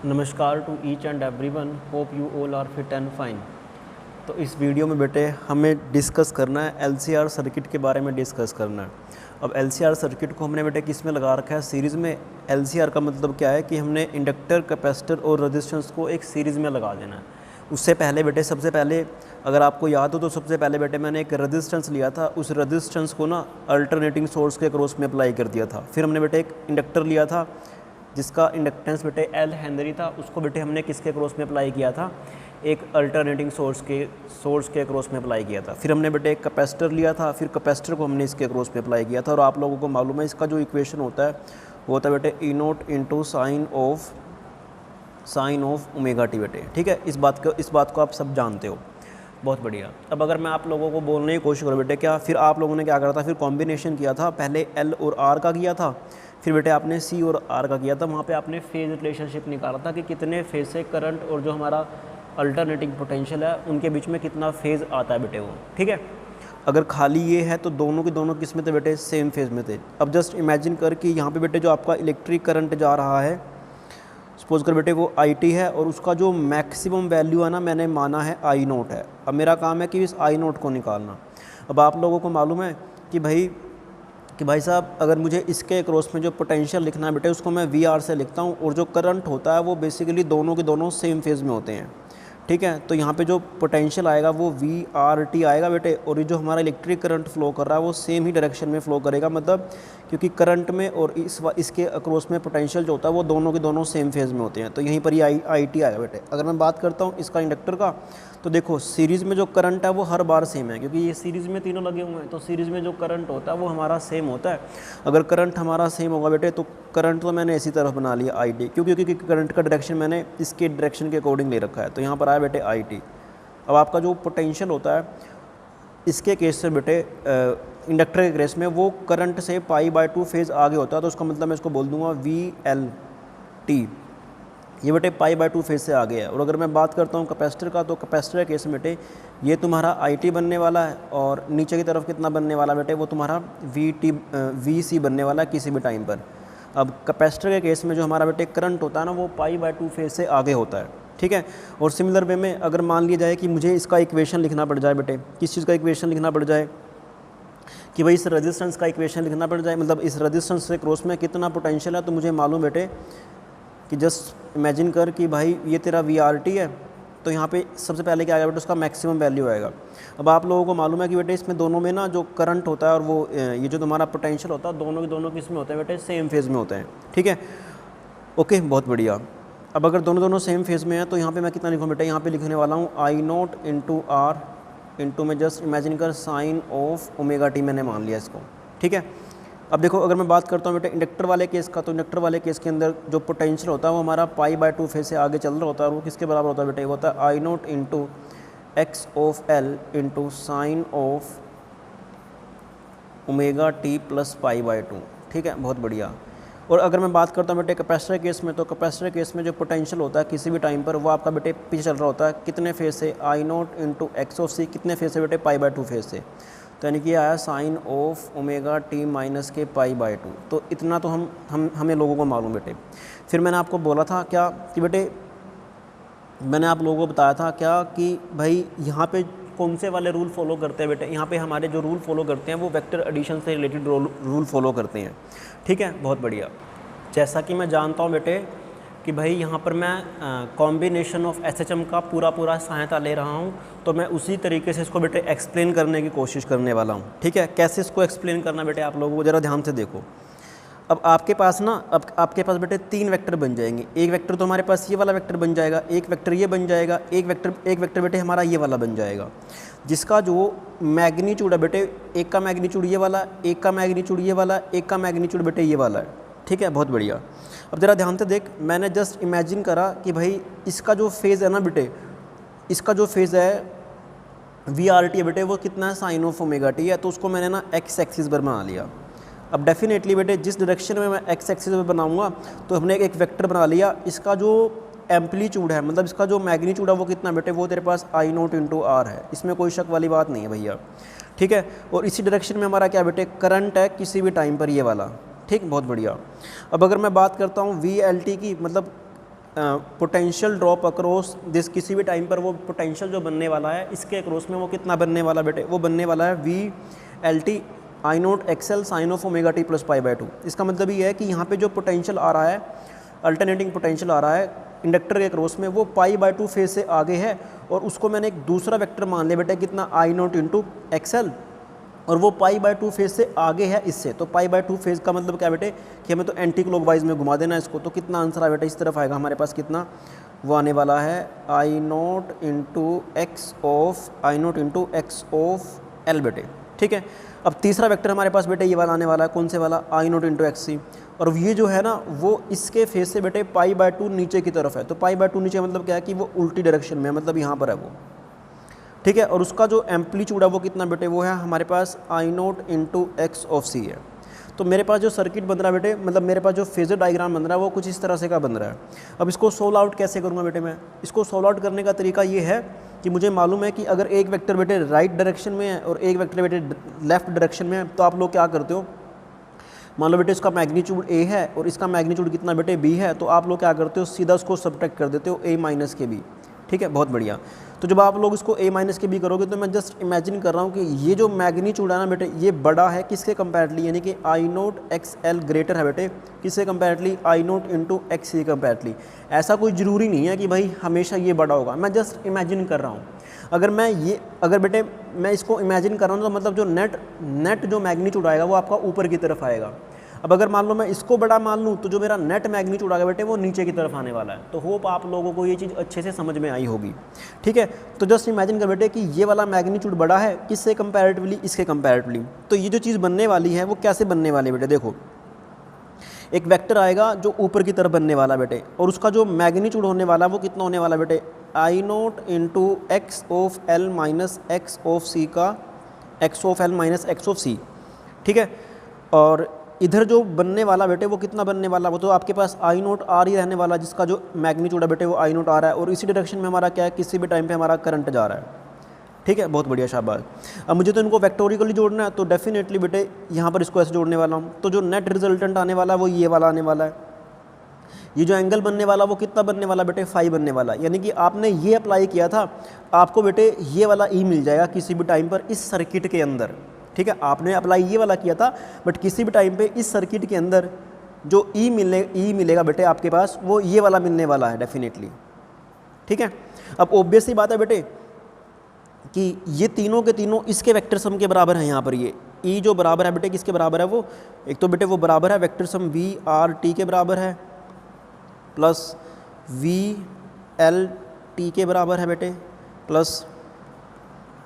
नमस्कार to each and everyone, hope you all are fit and fine. तो इस video में बेटे हमें डिस्कस करना है एलसीआर सर्किट के बारे में डिस्कस करना है। अब एलसीआर सर्किट को हमने बेटे किस में लगा रखा है, सीरीज़ में। एलसीआर का मतलब क्या है कि हमने इंडक्टर, कैपेसिटर और रेजिस्टेंस को एक सीरीज़ में लगा देना है। उससे पहले बेटे सबसे पहले अगर आपको याद हो तो सबसे पहले बेटे मैंने एक रेजिस्टेंस लिया था, उस रेजिस्टेंस को ना अल्टरनेटिंग सोर्स के क्रॉस में अप्लाई कर दिया था। फिर हमने बेटे एक इंडक्टर लिया था जिसका इंडक्टेंस बेटे एल हेनरी था, उसको बेटे हमने किसके क्रॉस में अप्लाई किया था, एक अल्टरनेटिंग सोर्स के क्रॉस में अप्लाई किया था। फिर हमने बेटे एक कैपेसिटर लिया था, फिर कैपेसिटर को हमने इसके क्रॉस में अप्लाई किया था। और आप लोगों को मालूम है इसका जो इक्वेशन होता है वो होता है बेटे E naught into sine of omega t बेटे। ठीक है, इस बात को आप सब जानते हो। बहुत बढ़िया। अब अगर मैं आप लोगों को बोलने की कोशिश करूँ बेटे, क्या फिर आप लोगों ने क्या करा था, फिर कॉम्बिनेशन किया था। पहले एल और आर का किया था, फिर बेटे आपने सी और आर का किया था। वहाँ पे आपने फेज रिलेशनशिप निकाला था कि कितने फेज से करंट और जो हमारा अल्टरनेटिंग पोटेंशियल है उनके बीच में कितना फेज़ आता है बेटे वो। ठीक है, अगर खाली ये है तो दोनों के दोनों किस में थे बेटे, सेम फेज़ में थे। अब जस्ट इमेजिन कर कि यहाँ पे बेटे जो आपका इलेक्ट्रिक करंट जा रहा है, सपोज कर बेटे वो आई टी है और उसका जो मैक्सिमम वैल्यू है ना, मैंने माना है आई नोट है। अब मेरा काम है कि इस आई नोट को निकालना। अब आप लोगों को मालूम है कि भाई साहब, अगर मुझे इसके क्रॉस में जो पोटेंशियल लिखना है बेटे उसको मैं वी आर से लिखता हूँ, और जो करंट होता है वो बेसिकली दोनों के दोनों सेम फेज़ में होते हैं। ठीक है, तो यहाँ पे जो पोटेंशियल आएगा वो वी आर टी आएगा बेटे, और ये जो हमारा इलेक्ट्रिक करंट फ्लो कर रहा है वो सेम ही डायरेक्शन में फ्लो करेगा। मतलब क्योंकि करंट में और इसके अक्रॉस में पोटेंशियल जो होता है वो दोनों के दोनों सेम फेज़ में होते हैं। तो यहीं पर ये आई टी आएगा बेटे। अगर मैं बात करता हूँ इसका इंडक्टर का, तो देखो सीरीज़ में जो करंट है वो हर बार सेम है, क्योंकि ये सीरीज़ में तीनों लगे हुए हैं। तो सीरीज़ में जो करंट होता है वो हमारा सेम होता है। अगर करंट हमारा सेम होगा बेटे तो करंट तो मैंने इसी तरफ बना लिया आई टी, क्योंकि करंट का डायरेक्शन मैंने इसके डायरेक्शन के अकॉर्डिंग ले रखा है। तो यहाँ पर आया बेटे आई टी। अब आपका जो पोटेंशियल होता है इसके केस से बेटे इंडक्टर के केस में वो करंट से π/2 फेज़ आगे होता है। तो उसका मतलब मैं इसको बोल दूंगा वी एल टी, ये बेटे π/2 फेज़ से आगे है। और अगर मैं बात करता हूँ कैपेसिटर का, तो कैपेसिटर के केस में बेटे ये तुम्हारा आई टी बनने वाला है, और नीचे की तरफ कितना बनने वाला बेटे, वो तुम्हारा वी सी बनने वाला है किसी भी टाइम पर। अब कैपेसिटर के केस में जो हमारा बेटे करंट होता है ना वो π/2 फेज़ से आगे होता है। ठीक है, और सिमिलर वे में अगर मान लिया जाए कि मुझे इसका इक्वेशन लिखना पड़ जाए बेटे, किस चीज़ का इक्वेशन लिखना पड़ जाए, कि भाई इस रेजिस्टेंस का इक्वेशन लिखना पड़ जाए, मतलब इस रेजिस्टेंस से क्रॉस में कितना पोटेंशियल है। तो मुझे मालूम बेटे कि जस्ट इमेजिन कर कि भाई ये तेरा वी आर टी है, तो यहाँ पे सबसे पहले क्या आएगा बेटे, उसका मैक्सिमम वैल्यू आएगा। अब आप लोगों को मालूम है कि बेटे इसमें दोनों में ना जो करंट होता है और वो ये जो तुम्हारा पोटेंशियल होता है दोनों के दोनों किस में होते हैं बेटे, सेम फेज़ में होते हैं। ठीक है, ओके, बहुत बढ़िया। अब अगर दोनों सेम फेज़ में है तो यहाँ पे मैं कितना लिखूँ बेटा, यहाँ पे लिखने वाला हूँ I naught into are into में जस्ट इमेजिन कर साइन ऑफ ओमेगा टी मैंने मान लिया इसको। ठीक है, अब देखो अगर मैं बात करता हूँ बेटा इंडक्टर वाले केस का, तो इंडक्टर वाले केस के अंदर जो पोटेंशियल होता है वो हमारा π/2 फेज़ से आगे चल रहा होता है, और वो किसके बराबर होता है बेटा, वो होता है I naught into X of L into sine of omega t plus π/2। ठीक है, बहुत बढ़िया। और अगर मैं बात करता हूँ बेटे कैपेसिटर केस में, तो कैपेसिटर केस में जो पोटेंशियल होता है किसी भी टाइम पर वो आपका बेटे पीछे चल रहा होता है कितने फेज़ से, आई नोट इंटू एक्स ऑफ सी कितने फेज़ से बेटे, π/2 फेज़ से। तो यानी कि आया sine of omega t minus के π/2। तो इतना तो हमें लोगों को मालूम बेटे। फिर मैंने आपको बोला था क्या कि बेटे, मैंने आप लोगों को बताया था क्या कि भाई यहाँ पे कौन से वाले रूल फॉलो करते हैं बेटे, यहाँ पे हमारे जो रूल फॉलो करते हैं वो वेक्टर एडिशन से रिलेटेड रूल फॉलो करते हैं। ठीक है, बहुत बढ़िया। जैसा कि मैं जानता हूँ बेटे कि भाई यहाँ पर मैं कॉम्बिनेशन ऑफ एसएचएम का पूरा सहायता ले रहा हूँ, तो मैं उसी तरीके से इसको बेटे एक्सप्लेन करने की कोशिश करने वाला हूँ। ठीक है, कैसे इसको एक्सप्लेन करना बेटे आप लोगों को ज़रा ध्यान से देखो। अब आपके पास आपके पास बेटे 3 वेक्टर बन जाएंगे। एक वेक्टर तो हमारे पास ये वाला वेक्टर बन जाएगा, एक वेक्टर ये बन जाएगा, एक वेक्टर बेटे हमारा ये वाला बन जाएगा, जिसका जो मैग्नीट्यूड है बेटे, एक का मैग्नीट्यूड ये वाला, एक का मैग्नीट्यूड ये वाला, एक का मैग्नीट्यूड बेटे ये वाला है। ठीक है, बहुत बढ़िया। अब ज़रा ध्यान से देख, मैंने जस्ट इमेजिन करा कि भाई इसका जो फेज़ है ना बेटे, इसका जो फेज़ है वी आर टी है बेटे, वो कितना है, साइन ऑफ ओमेगा टी है। तो उसको मैंने ना एक्स एक्सिस पर बना लिया। अब डेफिनेटली बेटे जिस डायरेक्शन में मैं एक्स एक्सिस पर बनाऊंगा तो हमने एक वेक्टर बना लिया। इसका जो एम्पलीट्यूड है, मतलब इसका जो मैग्नीट्यूड है वो कितना बेटे, वो तेरे पास आई नोट इंटू आर है। इसमें कोई शक वाली बात नहीं है भैया। ठीक है, और इसी डायरेक्शन में हमारा क्या बेटे, करंट है किसी भी टाइम पर ये वाला। ठीक, बहुत बढ़िया। अब अगर मैं बात करता हूँ वी एल टी की, मतलब पोटेंशियल ड्रॉप अक्रॉस दिस, किसी भी टाइम पर वो पोटेंशियल जो बनने वाला है इसके अक्रॉस में वो कितना बनने वाला बेटे, वो बनने वाला है V L T I naught XL sine of omega t plus pi by 2। इसका मतलब ये है कि यहाँ पे जो पोटेंशियल आ रहा है, अल्टरनेटिंग पोटेंशियल आ रहा है इंडक्टर के क्रॉस में, वो पाई बाय 2 फेज से आगे है, और उसको मैंने एक दूसरा वेक्टर मान लिया बेटा कितना, आई नोट इंटू एक्सएल, और वो पाई बाय 2 फेज से आगे है इससे। तो पाई बाय 2 फेज का मतलब क्या बेटे कि हमें तो एंटी क्लॉकवाइज में घुमा देना है इसको। तो कितना आंसर है बेटा, इस तरफ आएगा हमारे पास कितना, वो आने वाला है I naught into X of L बेटे। ठीक है, अब तीसरा वेक्टर हमारे पास बेटे ये वाला आने वाला है, कौन से वाला, आई नोट इंटू एक्स सी, और ये जो है ना वो इसके फेज से बेटे पाई बाय 2 नीचे की तरफ है। तो पाई बाय 2 नीचे मतलब क्या है कि वो उल्टी डायरेक्शन में है, मतलब यहाँ पर है वो। ठीक है, और उसका जो एम्पलीट्यूड है वो कितना बेटे, वो है हमारे पास आई नोट इंटू एक्स ऑफ सी है। तो मेरे पास जो सर्किट बन रहा है बेटे, मतलब मेरे पास जो फेजर डायग्राम बन रहा है वो कुछ इस तरह से का बन रहा है। अब इसको सोल्व आउट कैसे करूँगा बेटे मैं, इसको सोल्व आउट करने का तरीका ये है कि मुझे मालूम है कि अगर एक वेक्टर बेटे राइट डायरेक्शन में है और एक वेक्टर बेटे लेफ्ट डायरेक्शन में है, तो आप लोग क्या करते हो, मान लो बेटे इसका मैग्नीट्यूड ए है और इसका मैग्नीट्यूड कितना बेटे बी है, तो आप लोग क्या करते हो, सीधा उसको सब्ट्रैक्ट कर देते हो ए माइनस के बी। ठीक है, बहुत बढ़िया। तो जब आप लोग इसको a माइनस के बी करोगे, तो मैं जस्ट इमेजिन कर रहा हूँ कि ये जो मैग्नीट्यूड है ना बेटे, ये बड़ा है किसके कंपैरेटली, यानी कि आई नोट एक्स एल ग्रेटर है बेटे किसके कंपैरेटली, आई नोट इंटू एक्स सी कंपैरेटली। ऐसा कोई ज़रूरी नहीं है कि भाई हमेशा ये बड़ा होगा, मैं जस्ट इमेजिन कर रहा हूँ। अगर बेटे मैं इसको इमेजिन कर रहा हूँ, तो मतलब जो नेट जो मैग्नीट्यूड आएगा वो आपका ऊपर की तरफ आएगा। अब अगर मान लो मैं इसको बड़ा मान लूँ, तो जो मेरा नेट मैग्नीट्यूड आएगा बेटे वो नीचे की तरफ आने वाला है। तो होप आप लोगों को ये चीज़ अच्छे से समझ में आई होगी। ठीक है, तो जस्ट इमेजिन कर बेटे कि ये वाला मैग्नीट्यूड बड़ा है किससे कंपैरेटिवली, इसके कंपैरेटिवली। तो ये जो चीज़ बनने वाली है वो कैसे बनने वाली है बेटे, देखो एक वेक्टर आएगा जो ऊपर की तरफ बनने वाला बेटे, और उसका जो मैग्नीट्यूड होने वाला वो कितना होने वाला बेटे, I naught into X of L minus X of C का, X of L minus X of C. ठीक है, और इधर जो बनने वाला बेटे वो कितना बनने वाला, वो तो आपके पास आई नोट आर ही रहने वाला, जिसका जो मैग्नीट्यूड है बेटे वो आई नोट आ रहा है, और इसी डायरेक्शन में हमारा क्या है, किसी भी टाइम पे हमारा करंट जा रहा है। ठीक है, बहुत बढ़िया, शाबाश। अब मुझे तो इनको वेक्टोरिकली जोड़ना है, तो डेफिनेटली बेटे यहाँ पर इसको ऐसे जोड़ने वाला हूँ। तो जो नेट रिजल्टेंट आने वाला है वो ये वाला आने वाला है। ये जो एंगल बनने वाला वो कितना बनने वाला बेटे, फाई बनने वाला, यानी कि आपने ये अप्लाई किया था, आपको बेटे ये वाला ई मिल जाएगा किसी भी टाइम पर इस सर्किट के अंदर। ठीक है, आपने अप्लाई ये वाला किया था, बट किसी भी टाइम पे इस सर्किट के अंदर जो ई मिलेगा बेटे आपके पास, वो ये वाला मिलने वाला है डेफिनेटली। ठीक है, अब ऑब्वियस सी बात है बेटे कि ये तीनों के तीनों इसके वेक्टर सम के बराबर हैं। यहाँ पर ये ई जो बराबर है बेटे किसके बराबर है, वो एक तो बेटे वो बराबर है vector sum V R T के बराबर है, प्लस वी एल टी के बराबर है बेटे, प्लस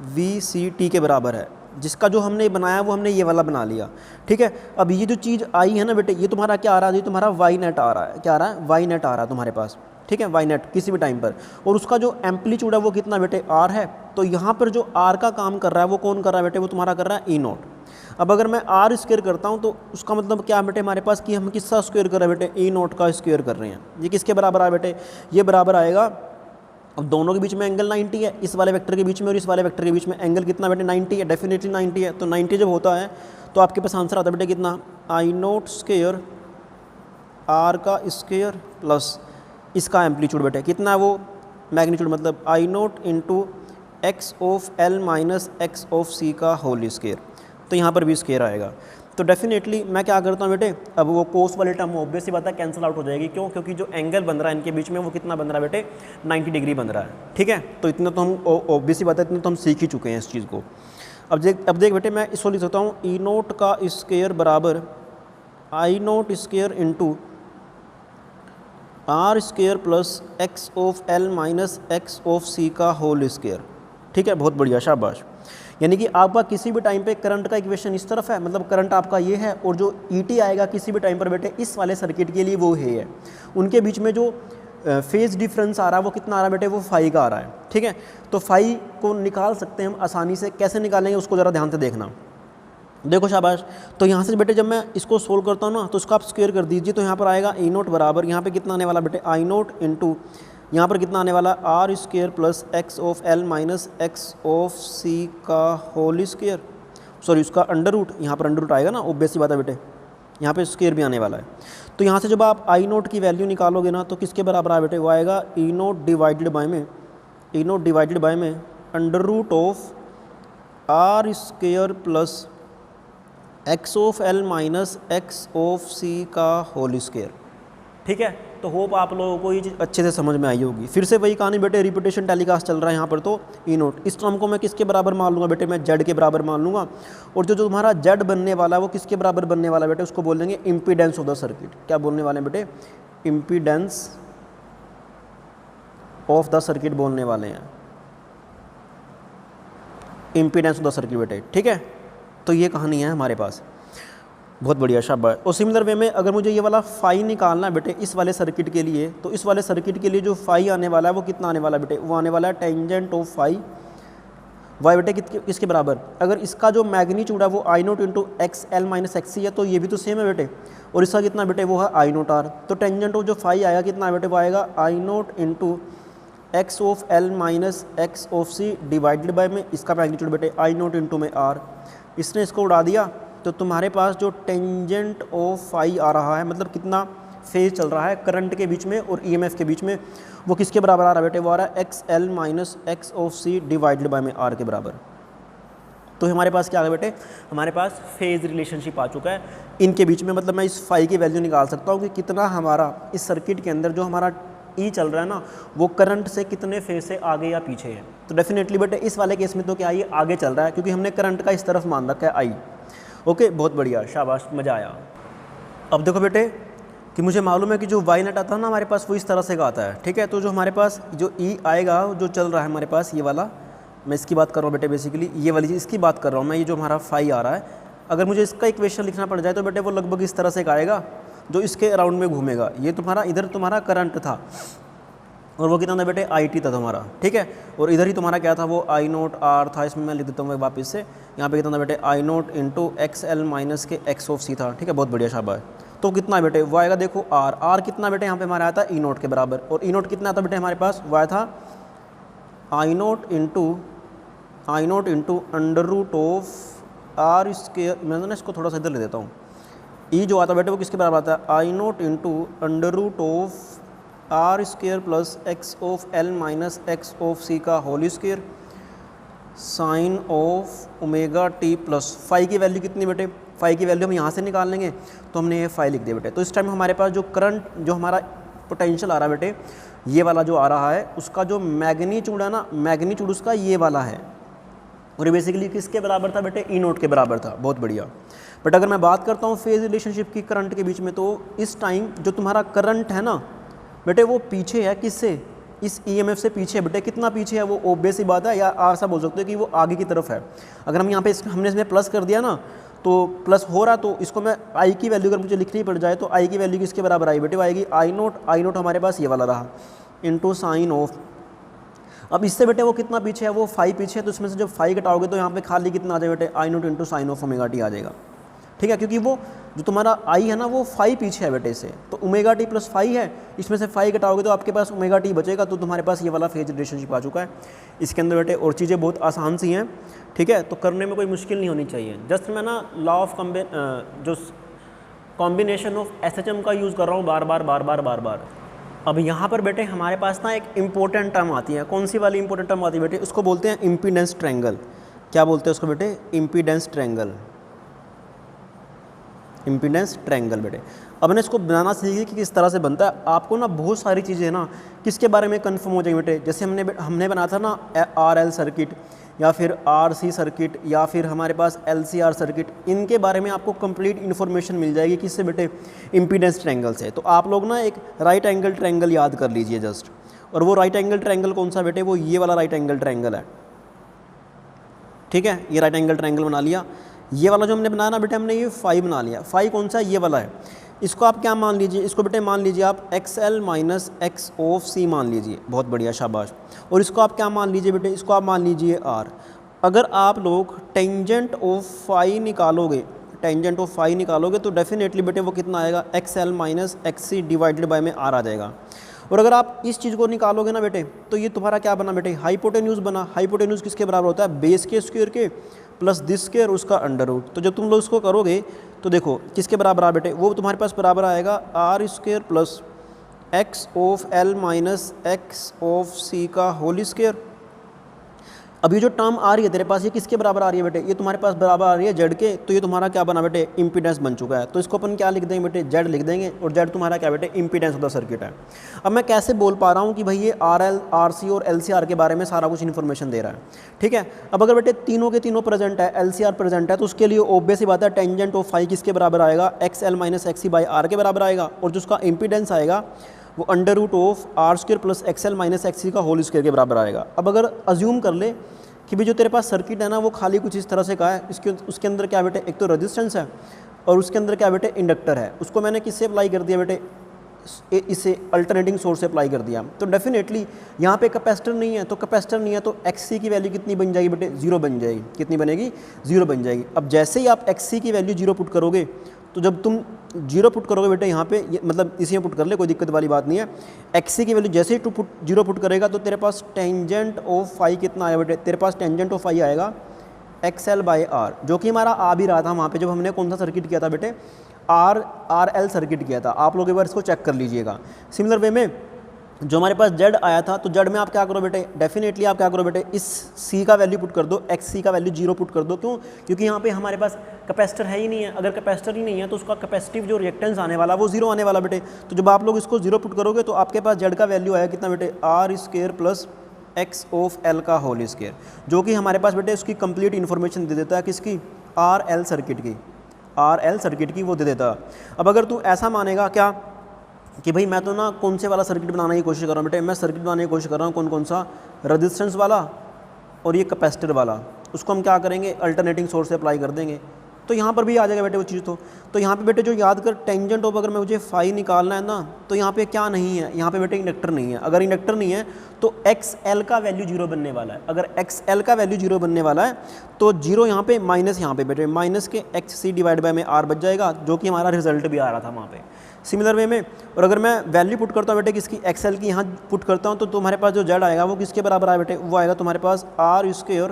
वी सी टी के बराबर है। जिसका जो हमने बनाया वो हमने ये वाला बना लिया। ठीक है, अब ये जो चीज़ आई है ना बेटे, ये तुम्हारा क्या आ रहा है, ये तुम्हारा वाई नेट आ रहा है, क्या आ रहा है, वाई नेट आ रहा है तुम्हारे पास। ठीक है, वाई नेट किसी भी टाइम पर, और उसका जो एम्पलीट्यूड है वो कितना बेटे, आर है। तो यहाँ पर जो आर का काम कर रहा है वो कौन कर रहा है बेटे, वो तुम्हारा कर रहा है ई नोट। अब अगर मैं आर स्क्वायर करता हूँ तो उसका मतलब क्या बेटे हमारे पास कि हम किसका स्क्वायर कर रहे हैं बेटे, ई नोट का स्क्वायर कर रहे हैं। ये किसके बराबर आया बेटे, ये बराबर आएगा, अब दोनों के बीच में एंगल 90 है, इस वाले वेक्टर के बीच में और इस वाले वेक्टर के बीच में एंगल कितना बेटे 90 है, डेफिनेटली 90 है। तो 90 जब होता है तो आपके पास आंसर आता है बेटे कितना, आई नोट स्क्वायर आर का स्क्वायर प्लस इसका एम्पलीट्यूड बेटे कितना है, वो मैग्नीट्यूड मतलब I naught into X of L minus X of C का होल स्क्वायर। तो यहाँ पर भी स्क्वायर आएगा। तो डेफिनेटली मैं क्या करता हूँ बेटे, अब वो कोस वाले टर्म ऑब्वियस ही बात है कैंसिल आउट हो जाएगी। क्यों, क्योंकि जो एंगल बन रहा है इनके बीच में वो कितना बन रहा है बेटे, 90 डिग्री बन रहा है। ठीक है, तो इतना तो हम ऑब्वियस ही बात है, इतना तो हम सीख ही चुके हैं इस चीज़ को। अब देख बेटे, मैं इसको लिख सकता हूँ ई नोट का स्क्वायर बराबर I naught square into R square plus X of L minus X of C का होल स्क्वायर। ठीक है, बहुत बढ़िया, शाबाश। यानी कि आपका किसी भी टाइम पे करंट का इक्वेशन इस तरफ है, मतलब करंट आपका ये है, और जो ईटी आएगा किसी भी टाइम पर बेटे इस वाले सर्किट के लिए वो है। उनके बीच में जो फेज डिफरेंस आ रहा है वो कितना आ रहा है बेटे, वो फाई का आ रहा है। ठीक है, तो फाई को निकाल सकते हैं हम आसानी से, कैसे निकालेंगे उसको ज़रा ध्यान से देखना। देखो शाबाश, तो यहाँ से बेटे जब मैं इसको सोल्व करता हूँ ना, तो इसको आप स्क्वायर कर दीजिए, तो यहाँ पर आएगा ई नोट बराबर, यहाँ पे कितना आने वाला बेटे आई नोट इंटू यहाँ पर कितना आने वाला R square plus X of L minus X of C का होल स्क्वायर, सॉरी उसका अंडर रूट, यहाँ पर अंडर रूट आएगा ना, ऑब्वियस सी बात है बेटे। यहाँ पे स्क्वायर भी आने वाला है। तो यहाँ से जब आप आई नोट की वैल्यू निकालोगे ना तो किसके बराबर आए बेटे, वो आएगा ई नोट डिवाइडेड बाय में, ई नोट डिवाइडेड बाय में under root of R square plus X of L minus X of C का होल स्क्वायर। ठीक है, तो होप आप लोगों को ये चीज़ अच्छे से समझ में आई होगी। फिर से वही कहानी बेटे, रिपीटेशन टेलीकास्ट चल रहा है यहाँ पर। तो ई नोट, इस टर्म को मैं किसके बराबर मान लूँगा बेटे, मैं जेड के बराबर मान लूँगा। और जो तुम्हारा जेड बनने वाला है वो किसके बराबर बनने वाला है बेटे, उसको बोल देंगे इम्पीडेंस ऑफ द सर्किट। क्या बोलने वाले हैं बेटे, इम्पीडेंस ऑफ द सर्किट बोलने वाले हैं, इम्पीडेंस ऑफ द सर्किट बेटे। ठीक है, तो ये कहानी है हमारे पास, बहुत बढ़िया, शाबाश। और सिमिलर वे में अगर मुझे ये वाला फाई निकालना है बेटे इस वाले सर्किट के लिए, तो इस वाले सर्किट के लिए जो फाई आने वाला है वो कितना आने वाला है बेटे, वो आने वाला है टेंजेंट ऑफ फाई वाई बेटे किसके बराबर। अगर इसका जो मैग्नीट्यूड है वो I naught into X L minus X C है, तो ये भी तो सेम है बेटे। और इसका कितना बेटे, वो है आई नोट आर। तो टेंजेंट ऑफ जो फाई आएगा कितना बेटे, वो आएगा I naught into X of L minus X of C divided by में इसका मैग्नीट्यूड बेटे आई नोट इंटू में आर। इसने इसको उड़ा दिया, तो तुम्हारे पास जो टेंजेंट ऑफ फाई आ रहा है, मतलब कितना फेज चल रहा है करंट के बीच में और ईएमएफ के बीच में, वो किसके बराबर आ रहा है बेटे, वो आ रहा है X L minus X of C divided by में आर के बराबर। तो हमारे पास क्या आ गया बेटे, हमारे पास फेज रिलेशनशिप आ चुका है इनके बीच में। मतलब मैं इस फाई की वैल्यू निकाल सकता हूँ कि कितना हमारा इस सर्किट के अंदर जो हमारा ई चल रहा है ना, वो करंट से कितने फेज से आगे या पीछे है। तो डेफिनेटली बेटे इस वाले केस में तो क्या ये आगे चल रहा है, क्योंकि हमने करंट का इस तरफ मान रखा है आई। ओके, बहुत बढ़िया, शाबाश, मज़ा आया। अब देखो बेटे कि मुझे मालूम है कि जो वाई नेट आता है ना हमारे पास वो इस तरह से का आता है। ठीक है, तो जो हमारे पास जो ई आएगा जो चल रहा है हमारे पास ये वाला, मैं इसकी बात कर रहा हूँ बेटे, बेसिकली ये वाली चीज़ इसकी बात कर रहा हूँ मैं। ये जो हमारा फाई आ रहा है, अगर मुझे इसका इक्वेशन लिखना पड़ जाए तो बेटे वो लगभग इस तरह से का आएगा जो इसके अराउंड में घूमेगा। ये तुम्हारा इधर तुम्हारा करंट था और वो कितना था बेटे, आई टी था तुम्हारा। ठीक है, और इधर ही तुम्हारा क्या था, वो आई नोट आर था। इसमें मैं लिख देता हूँ वापस से, यहाँ पे कितना था बेटे, I naught into X L minus के एक्स ऑफ सी था। ठीक है, बहुत बढ़िया, शाबाश। तो कितना बेटे, वो आएगा देखो आर। आर कितना बेटे यहाँ पे हमारा आया था ई नोट के बराबर, और ई नोट कितना आता बेटे हमारे पास, वो आया था I naught into under root of R square. मैं ना इसको थोड़ा सा इधर ले देता हूँ। ई जो आता बेटे वो किसके बराबर आता है, I naught into under root of R square plus X of L minus X of C का whole square sine of omega t plus. Phi की वैल्यू कितनी बेटे, फाई की वैल्यू हम यहाँ से निकाल लेंगे, तो हमने ये फाई लिख दिया बेटे। तो इस टाइम हमारे पास जो करंट, जो हमारा पोटेंशियल आ रहा है बेटे, ये वाला जो आ रहा है उसका जो मैग्नीट्यूड है ना, मैग्नीट्यूड उसका ये वाला है, और ये बेसिकली किसके बराबर था बेटे, ई नोट के बराबर था। बहुत बढ़िया। बट अगर मैं बात करता हूँ फेज रिलेशनशिप की करंट के बीच में, तो इस टाइम जो तुम्हारा करंट है ना बेटे वो पीछे है, किससे, इस ईएमएफ से पीछे है बेटे। कितना पीछे है, वो ऑब्वियस ही बात है, या ऐसा बोल सकते हो कि वो आगे की तरफ है। अगर हम यहाँ पे हमने इसमें प्लस कर दिया ना, तो प्लस हो रहा, तो इसको मैं आई की वैल्यू अगर मुझे लिखनी पड़ जाए तो आई की वैल्यू किसके बराबर आई बेटे, वो आएगी आई नोट हमारे पास ये वाला रहा इंटू साइन ऑफ। अब इससे बेटे वो कितना पीछे है, वो फाई पीछे है, तो इसमें से जब फाई घटाओगे तो यहाँ पे खाली कितना आ जाएगा बेटे, I naught into sine of omega t आ जाएगा। ठीक है, क्योंकि वो जो तुम्हारा आई है ना वो फाई पीछे है बेटे से, तो ओमेगा टी प्लस फाई है, इसमें से फाई घटाओगे तो आपके पास ओमेगा टी बचेगा। तो तुम्हारे पास ये वाला फेज रिलेशनशिप आ चुका है। इसके अंदर बेटे और चीज़ें बहुत आसान सी हैं। ठीक है, तो करने में कोई मुश्किल नहीं होनी चाहिए। जस्ट मैं ना लॉ ऑफ जो कॉम्बिनेशन ऑफ SHM का यूज़ कर रहा हूँ बार बार। अब यहाँ पर बेटे हमारे पास ना एक इम्पोर्टेंट टर्म आती है। कौन सी वाली इंपॉर्टेंट टर्म आती है बेटे, उसको बोलते हैं इम्पीडेंस ट्रायंगल। क्या बोलते हैं उसको बेटे, इम्पीडेंस ट्रायंगल, इम्पीडेंस ट्रायंगल बेटे। अब मैंने इसको बनाना सीखी कि किस तरह से बनता है। आपको ना बहुत सारी चीज़ें ना किसके बारे में कंफर्म हो जाएंगी बेटे। जैसे हमने बनाया था ना RL सर्किट, या फिर RC सर्किट, या फिर हमारे पास LCR सर्किट, इनके बारे में आपको कंप्लीट इन्फॉर्मेशन मिल जाएगी किससे बेटे, इम्पीडेंस ट्रायंगल से। तो आप लोग ना एक राइट एंगल ट्रायंगल याद कर लीजिए जस्ट। और वो राइट एंगल ट्रायंगल कौन सा बेटे, वो ये वाला राइट एंगल ट्रायंगल है। ठीक है, ये राइट एंगल ट्रायंगल बना लिया। ये वाला जो हमने बनाया ना बेटे, हमने ये फाई बना लिया। फाई कौन सा, ये वाला है। इसको आप क्या मान लीजिए, इसको बेटे मान लीजिए आप XL माइनस एक्स ऑफ सी मान लीजिए। बहुत बढ़िया, शाबाश। और इसको आप क्या मान लीजिए बेटे, इसको आप मान लीजिए R। अगर आप लोग टेंजेंट ऑफ फाई निकालोगे, टेंजेंट ऑफ फाई निकालोगे तो डेफिनेटली बेटे वो कितना आएगा, XL minus X C divided by में R आ जाएगा। और अगर आप इस चीज़ को निकालोगे ना बेटे, तो ये तुम्हारा क्या बना बेटे, हाइपोटेन्यूज बना। हाइपोटेन्यूज किसके बराबर होता है, बेस के स्क्वायर के प्लस दिस स्क्वायर उसका अंडर रूट। तो जब तुम लोग इसको करोगे तो देखो किसके बराबर आ बेटे, वो तुम्हारे पास बराबर आएगा R square plus X of L minus X of C का होल स्क्वायर। अब ये जो टर्म आ रही है तेरे पास, ये किसके बराबर आ रही है बेटे, ये तुम्हारे पास बराबर आ रही है जेड के, तो ये तुम्हारा क्या बना बेटे, इम्पीडेंस बन चुका है। तो इसको अपन क्या लिख देंगे बेटे, जेड लिख देंगे, और जेड तुम्हारा क्या बेटे, इम्पीडेंस ऑफ द सर्किट है। अब मैं कैसे बोल पा रहा हूँ कि भाई ये आर एल आर सी और एल सी आर के बारे में सारा कुछ इन्फॉर्मेशन दे रहा है, ठीक है। अब अगर बेटे तीनों के तीनों प्रेजेंट है, एल सी आर प्रेजेंट है, तो उसके लिए ऑब्वियस ही बात है टेंजेंट ऑफ फाई किसके बराबर आएगा, X L minus X C by R के बराबर आएगा, और जो उसका इम्पीडेंस आएगा वो under root of R square plus X L minus X C का होल स्क्वायर के बराबर आएगा। अब अगर अज्यूम कर ले कि भाई जो तेरे पास सर्किट है ना वो खाली कुछ इस तरह से का है, उसके अंदर क्या बेटे, एक तो रेजिस्टेंस है और उसके अंदर क्या बेटे, इंडक्टर है। उसको मैंने किससे अप्लाई कर दिया बेटे, इसे अल्टरनेटिंग सोर्स से अप्लाई कर दिया। तो डेफिनेटली यहाँ पे कैपेसिटर नहीं है, तो कैपेसिटर नहीं है तो एक्स की वैल्यू कितनी बन जाएगी बेटे, 0 बन जाएगी। कितनी बनेगी, 0 बन जाएगी। अब जैसे ही आप एक्स की वैल्यू 0 पुट करोगे, तो जब तुम 0 पुट करोगे बेटे यहाँ पे, मतलब इसी में पुट कर ले, कोई दिक्कत वाली बात नहीं है। एक्स की वैल्यू जैसे ही 0 पुट करेगा तो तेरे पास टेंजेंट ऑफ फाई कितना आया बेटे, तेरे पास टेंजेंट ऑफ फाई आएगा एक्स एल बाई आर, जो कि हमारा आ भी रहा था वहाँ पे जब हमने कौन सा सर्किट किया था बेटे, आर एल सर्किट किया था। आप लोग एक बार इसको चेक कर लीजिएगा। सिमिलर वे में जो हमारे पास जेड आया था, तो जेड में आप क्या करो बेटे, डेफिनेटली आप क्या करो बेटे, इस सी का वैल्यू पुट कर दो, एक्स सी का वैल्यू 0 पुट कर दो। क्यों, क्योंकि यहाँ पे हमारे पास कैपेसिटर है ही नहीं है। अगर कैपेसिटर ही नहीं है तो उसका कैपेसिटिव जो रिएक्टेंस आने वाला वो 0 आने वाला बेटे। तो जब आप लोग इसको 0 पुट करोगे तो आपके पास जेड का वैल्यू आया कितना बेटे, R square plus X of L का होल स्क्वायर, जो कि हमारे पास बेटे उसकी कंप्लीट इन्फॉर्मेशन दे देता है, किसकी, आर एल सर्किट की, आर एल सर्किट की वो दे देता। अब अगर तू ऐसा मानेगा क्या कि भाई मैं तो ना कौन से वाला सर्किट बनाने की कोशिश कर रहा हूँ बेटे, मैं सर्किट बनाने की कोशिश कर रहा हूँ कौन सा, रेजिस्टेंस वाला और ये कैपेसिटर वाला, उसको हम क्या करेंगे, अल्टरनेटिंग सोर्स से अप्लाई कर देंगे। तो यहाँ पर भी आ जाएगा बेटे वो चीज़। तो यहाँ पे बेटे जो याद कर, टेंजेंट ऑफ अगर मैं मुझे फाई निकालना है ना, तो यहाँ पे क्या नहीं है, यहाँ पे बेटे इंडक्टर नहीं है। अगर इंडक्टर नहीं है तो एक्स एल का वैल्यू 0 बनने वाला है। अगर एक्स एल का वैल्यू 0 बनने वाला है तो 0 यहाँ पे माइनस, यहाँ पे बेटे माइनस के एक्स सी डिवाइड बाय में आर बच जाएगा, जो कि हमारा रिजल्ट भी आ रहा था वहाँ पे। सिमिलर वे में, और अगर मैं वैल्यू पुट करता हूँ बेटे किसकी, एक्स एल की यहाँ पुट करता हूँ, तो तुम्हारे पास जो जेड आएगा वो किसके बराबर आए बेटे, वो आएगा तुम्हारे पास आर स्क्वायर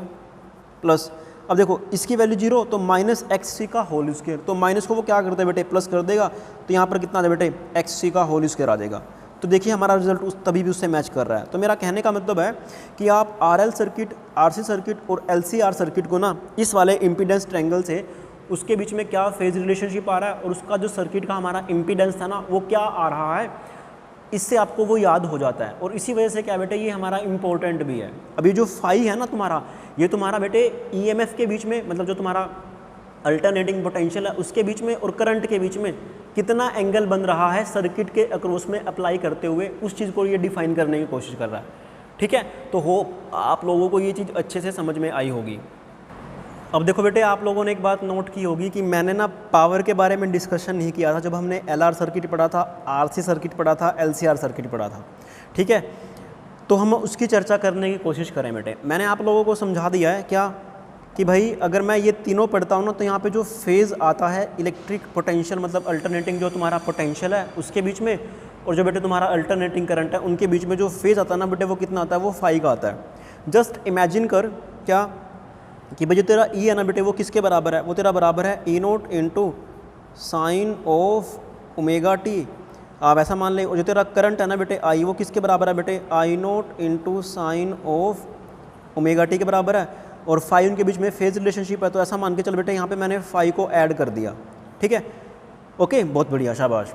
प्लस, अब देखो इसकी वैल्यू 0 तो माइनस एक्स सी का होल स्क्वायर, तो माइनस को वो क्या करता है बेटे, प्लस कर देगा, तो यहाँ पर कितना आ जाए बेटे, एक्स सी का होल स्क्वायर आ जाएगा। तो देखिए हमारा रिजल्ट तभी भी उससे मैच कर रहा है। तो मेरा कहने का मतलब है कि आप R L circuit, R C circuit और एल सी आर सर्किट को ना इस वाले इम्पीडेंस ट्रायंगल से, उसके बीच में क्या फेज रिलेशनशिप आ रहा है और उसका जो सर्किट का हमारा इम्पीडेंस था ना वो क्या आ रहा है, इससे आपको वो याद हो जाता है। और इसी वजह से क्या बेटे, ये हमारा इंपॉर्टेंट भी है। अभी जो फाई है ना तुम्हारा, ये तुम्हारा बेटे ईएमएफ के बीच में, मतलब जो तुम्हारा अल्टरनेटिंग पोटेंशियल है उसके बीच में और करंट के बीच में कितना एंगल बन रहा है सर्किट के अक्रॉस में अप्लाई करते हुए, उस चीज़ को ये डिफाइन करने की कोशिश कर रहा है। ठीक है, तो होप आप लोगों को ये चीज़ अच्छे से समझ में आई होगी। अब देखो बेटे, आप लोगों ने एक बात नोट की होगी कि मैंने ना पावर के बारे में डिस्कशन नहीं किया था जब हमने एलआर सर्किट पढ़ा था, आरसी सर्किट पढ़ा था, एलसीआर सर्किट पढ़ा था। ठीक है, तो हम उसकी चर्चा करने की कोशिश करें बेटे। मैंने आप लोगों को समझा दिया है क्या कि भाई अगर मैं ये तीनों पढ़ता हूँ ना, तो यहाँ पे जो फेज़ आता है इलेक्ट्रिक पोटेंशियल, मतलब अल्टरनेटिंग जो तुम्हारा पोटेंशियल है उसके बीच में, और जो बेटे तुम्हारा अल्टरनेटिंग करंट है उनके बीच में जो फेज़ आता है ना बेटे, वो कितना आता है, वो फाई का आता है। जस्ट इमेजिन कर क्या कि भाई जो तेरा ई है ना बेटे, वो किसके बराबर है, वो तेरा बराबर है E naught into sine of omega t. आप ऐसा मान लें। और जो तेरा करंट है ना बेटे आई, वो किसके बराबर है बेटे, I naught into sine of omega t के बराबर है। और फाई उनके बीच में फेज रिलेशनशिप है, तो ऐसा मान के चल बेटे यहाँ पे मैंने फाई को ऐड कर दिया। ठीक है, ओके, बहुत बढ़िया, शाबाश।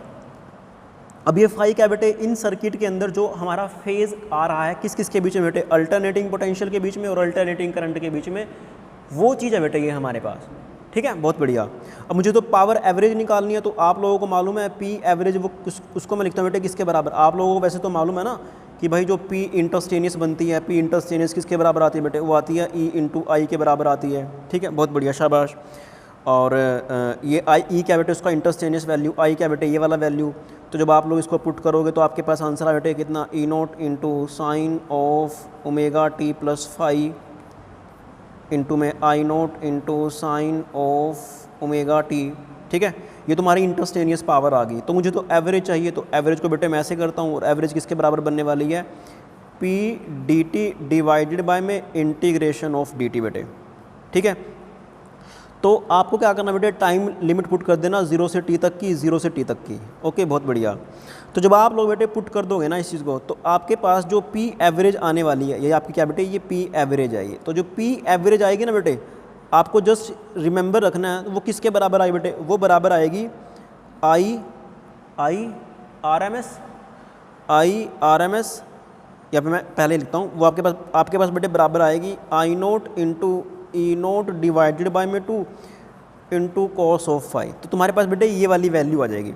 अब ये फाई क्या बेटे, इन सर्किट के अंदर जो हमारा फेज आ रहा है किस किस के बीच में बेटे, अल्टरनेटिंग पोटेंशियल के बीच में और अल्टरनेटिंग करंट के बीच में, वो चीज़ है बेटे ये हमारे पास। ठीक है, बहुत बढ़िया। अब मुझे तो पावर एवरेज निकालनी है, तो आप लोगों को मालूम है पी एवरेज, वो उसको मैं लिखता हूँ बेटे किसके बराबर। आप लोगों को वैसे तो मालूम है ना कि भाई जो पी इंटरस्टेनियस बनती है, पी इंटरस्टेनियस किसके बराबर आती है बेटे, वो आती है ई इंटू आई के बराबर आती है। ठीक है, बहुत बढ़िया, शाबाश। और ये आई ई क्या बेटे, उसका इंटरस्टेनियस वैल्यू, आई क्या बेटे, ये वाला वैल्यू। तो जब आप लोग इसको पुट करोगे तो आपके पास आंसर आ बेटे कितना, E naught into sine of omega t plus phi into में I naught into sine of omega t. ठीक है, ये तुम्हारी इंटरस्टेनियस पावर आ गई। तो मुझे तो एवरेज चाहिए, तो एवरेज को बेटे मैं ऐसे करता हूँ, और एवरेज किसके बराबर बनने वाली है, P D T divided by में इंटीग्रेशन ऑफ डी टी बेटे। ठीक है, तो आपको क्या करना बेटे, टाइम लिमिट पुट कर देना 0 से t तक की, 0 से t तक की। ओके, बहुत बढ़िया। तो जब आप लोग बेटे पुट कर दोगे ना इस चीज़ को, तो आपके पास जो p एवरेज आने वाली है, ये आपकी क्या बेटे, ये p एवरेज है ये। तो जो p एवरेज आएगी ना बेटे, आपको जस्ट रिमेंबर रखना है वो किसके बराबर आएगी बेटे, वो बराबर आएगी आई आर एम एस, या फिर मैं पहले लिखता हूँ, वो आपके पास बेटे बराबर आएगी I naught into E naught divided by में 2 इंटू कॉस ऑफ फाई। तो तुम्हारे पास बेटे ये वाली वैल्यू आ जाएगी।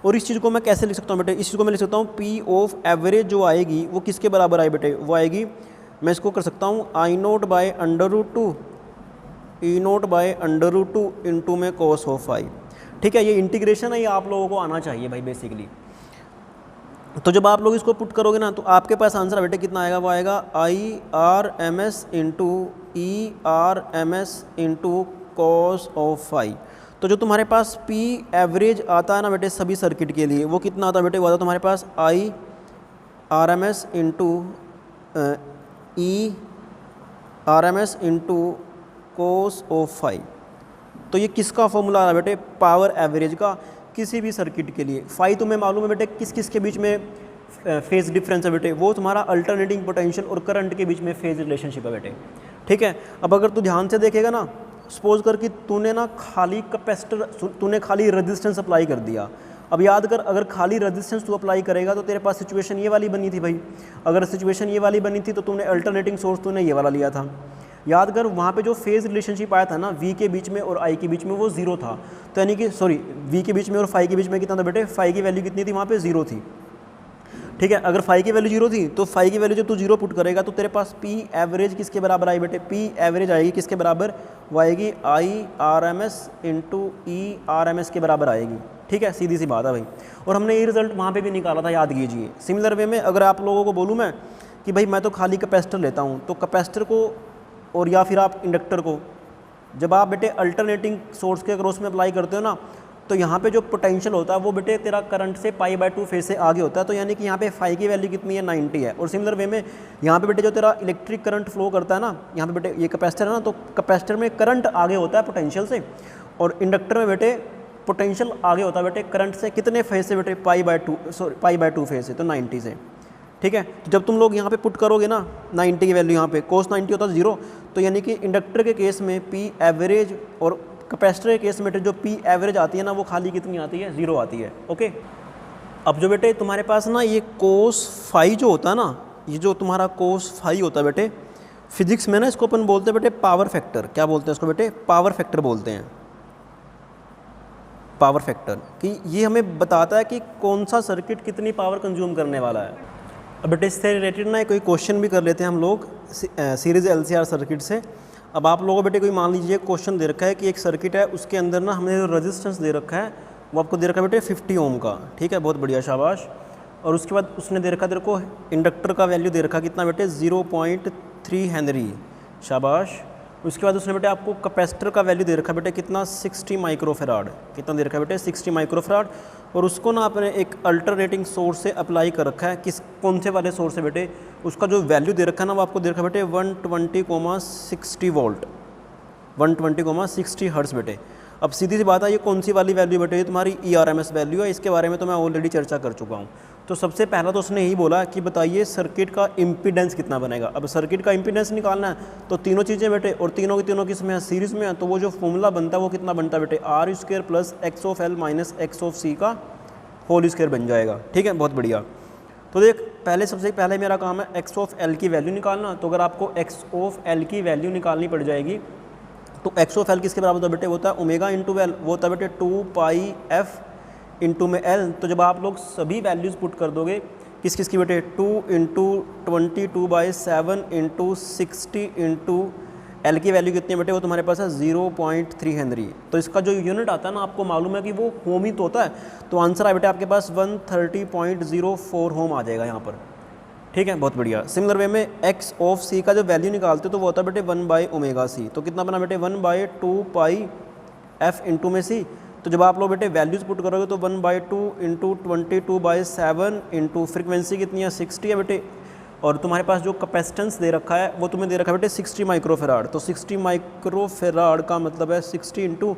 और इस चीज़ को मैं कैसे लिख सकता हूँ बेटे, इस चीज़ को मैं लिख सकता हूँ पी ऑफ एवरेज जो आएगी वो किसके बराबर आए बेटे, वो आएगी, मैं इसको कर सकता हूँ I naught by √2 E naught by √2 into में कॉस ऑफ फाई। ठीक है, ये इंटीग्रेशन है, ये आप लोगों को आना चाहिए भाई बेसिकली। तो जब आप लोग इसको पुट करोगे ना, तो आपके पास आंसर बेटे कितना आएगा, वो आएगा I R M S into E R M S into cos of phi. तो जो तुम्हारे पास पी एवरेज आता है ना बेटे सभी सर्किट के लिए, वो कितना आता है बेटे, वो आता है तुम्हारे पास I R M S into E R M S into cos of phi. तो ये किसका फॉर्मूला आ रहा है बेटे, पावर एवरेज का, किसी भी सर्किट के लिए। फाई तुम्हें मालूम है बेटे किस किस के बीच में फेज डिफरेंस है बेटे, वो तुम्हारा अल्टरनेटिंग पोटेंशियल और करंट के बीच में फेज रिलेशनशिप है बेटे। ठीक है, अब अगर तू ध्यान से देखेगा ना, सपोज कर कि तूने ना खाली कैपेसिटर, तूने खाली रेजिस्टेंस अप्लाई कर दिया। अब याद कर, अगर खाली रेजिस्टेंस तू अप्लाई करेगा तो तेरे पास सिचुएशन ये वाली बनी थी भाई। अगर सिचुएशन ये वाली बनी थी तो तूने अल्टरनेटिंग सोर्स तूने ये वाला लिया था। याद कर, वहाँ पे जो फेज़ रिलेशनशिप आया था ना V के बीच में और I के बीच में, वो 0 था। तो यानी कि सॉरी, V के बीच में और फाई के बीच में कितना था बेटे, फाई की वैल्यू कितनी थी वहाँ पे, 0 थी। ठीक है, अगर फाई की वैल्यू 0 थी तो फाई की वैल्यू जब तू 0 पुट करेगा तो तेरे पास P एवरेज किसके बराबर आई बेटे, P एवरेज आएगी किसके बराबर, वो आएगी I R M S into E R M S के बराबर आएगी। ठीक है, सीधी सी बात है भाई। और हमने ये रिजल्ट वहाँ पे भी निकाला था, याद कीजिए। सिमिलर वे में अगर आप लोगों को बोलूँ मैं कि भाई मैं तो खाली कैपेसिटर लेता हूँ, तो कैपेसिटर को और या फिर आप इंडक्टर को जब आप बेटे अल्टरनेटिंग सोर्स के क्रॉस में अप्लाई करते हो ना, तो यहाँ पे जो पोटेंशियल होता है वो बेटे तेरा करंट से π/2 फेज से आगे होता है। तो यानी कि यहाँ पे फाई की वैल्यू कितनी है, 90 है। और सिमिलर वे में यहाँ पे बेटे जो तेरा इलेक्ट्रिक करंट फ्लो करता है ना, यहाँ पे बेटे ये कैपेसिटर है ना, तो कैपेसिटर में करंट आगे होता है पोटेंशियल से, और इंडक्टर में बेटे पोटेंशियल आगे होता है बेटे करंट से, कितने फेज से बेटे, π/2 फेज से, तो 90 से। ठीक है, तो जब तुम लोग यहाँ पे पुट करोगे ना 90 की वैल्यू, यहाँ पे cos 90 होता है 0, तो यानी कि इंडक्टर के केस में P एवरेज और कैपेसिटर के केस में जो P एवरेज आती है ना, वो खाली कितनी आती है, 0 आती है। ओके, अब जो बेटे तुम्हारे पास ना ये cos फाई जो होता है ना, ये जो तुम्हारा cos फाई होता है बेटे, फिजिक्स में ना इसको अपन बोलते हैं बेटे पावर फैक्टर। क्या बोलते हैं इसको बेटे, पावर फैक्टर बोलते हैं, पावर फैक्टर। कि ये हमें बताता है कि कौन सा सर्किट कितनी पावर कंज्यूम करने वाला है। अब बेटे इससे रिलेटेड ना कोई क्वेश्चन भी कर लेते हैं हम लोग सीरीज़ LCR सर्किट से। अब आप लोगों बेटे कोई मान लीजिए क्वेश्चन दे रखा है कि एक सर्किट है, उसके अंदर ना हमने जो रेजिस्टेंस दे रखा है वो आपको दे रखा है बेटे 50 ओम का। ठीक है, बहुत बढ़िया, शाबाश। और उसके बाद उसने दे रखा तेरे को इंडक्टर का वैल्यू दे रखा कितना बेटे, 0.3 हेनरी, शाबाश। उसके बाद उसने बेटे आपको कैपेसिटर का वैल्यू दे रखा बेटे कितना, 60 माइक्रोफेराड। कितना दे रखा है बेटे, 60 माइक्रोफेराड। और उसको ना आपने एक अल्टरनेटिंग सोर्स से अप्लाई कर रखा है, किस कौन से वाले सोर्स से बेटे, उसका जो वैल्यू दे रखा है ना वो आपको दे रखा है बेटे 120,60 वोल्ट, 120,60 हर्ट्ज़ बेटे। अब सीधी सी बात है, ये कौन सी वाली वैल्यू बेटे, ये तुम्हारी ERMS वैल्यू है। इसके बारे में तो मैं ऑलरेडी चर्चा कर चुका हूँ। तो सबसे पहला तो उसने यही बोला कि बताइए सर्किट का इम्पीडेंस कितना बनेगा। अब सर्किट का इम्पीडेंस निकालना है तो तीनों चीज़ें बेटे, और तीनों की तीनों किसमें है, सीरीज़ में है। तो वो जो फॉर्मूला बनता है वो कितना बनता है बेटे, R² plus x of L minus x of C का होल स्क्वायर बन जाएगा। ठीक है, बहुत बढ़िया। तो देख, पहले सबसे पहले मेरा काम है x ऑफ L की वैल्यू निकालना। तो अगर आपको x ऑफ L की वैल्यू निकालनी पड़ जाएगी तो x ऑफ L किसके बराबर होता है बेटे, वो होता है ओमेगा इंटू L, वो होता है बेटे 2πf इंटू में L। तो जब आप लोग सभी वैल्यूज़ पुट कर दोगे किस किस की बेटे, 2 इंटू 22/7 इंटू 60 इंटू L की वैल्यू कितनी है बेटे, वो तुम्हारे पास है 0.3 हेनरी। तो इसका जो यूनिट आता है ना, आपको मालूम है कि वो होम ही तो होता है। तो आंसर है बेटे आपके पास 130.04 होम आ जाएगा यहाँ पर। ठीक है, बहुत बढ़िया। सिमिलर वे में x ऑफ c का जो वैल्यू निकालते हो तो वो होता है बेटे 1/ωc। तो कितना बना बेटे, 1/2πf इंटू में c। तो जब आप लोग बेटे वैल्यूज़ पुट करोगे तो 1/2 इंटू 22/7 इंटू फ्रिक्वेंसी कितनी है, 60 है बेटे, और तुम्हारे पास जो कैपेसिटेंस दे रखा है वो तुम्हें दे रखा है बेटे 60 माइक्रोफेराड। तो 60 माइक्रोफेराड का मतलब है 60 इंटू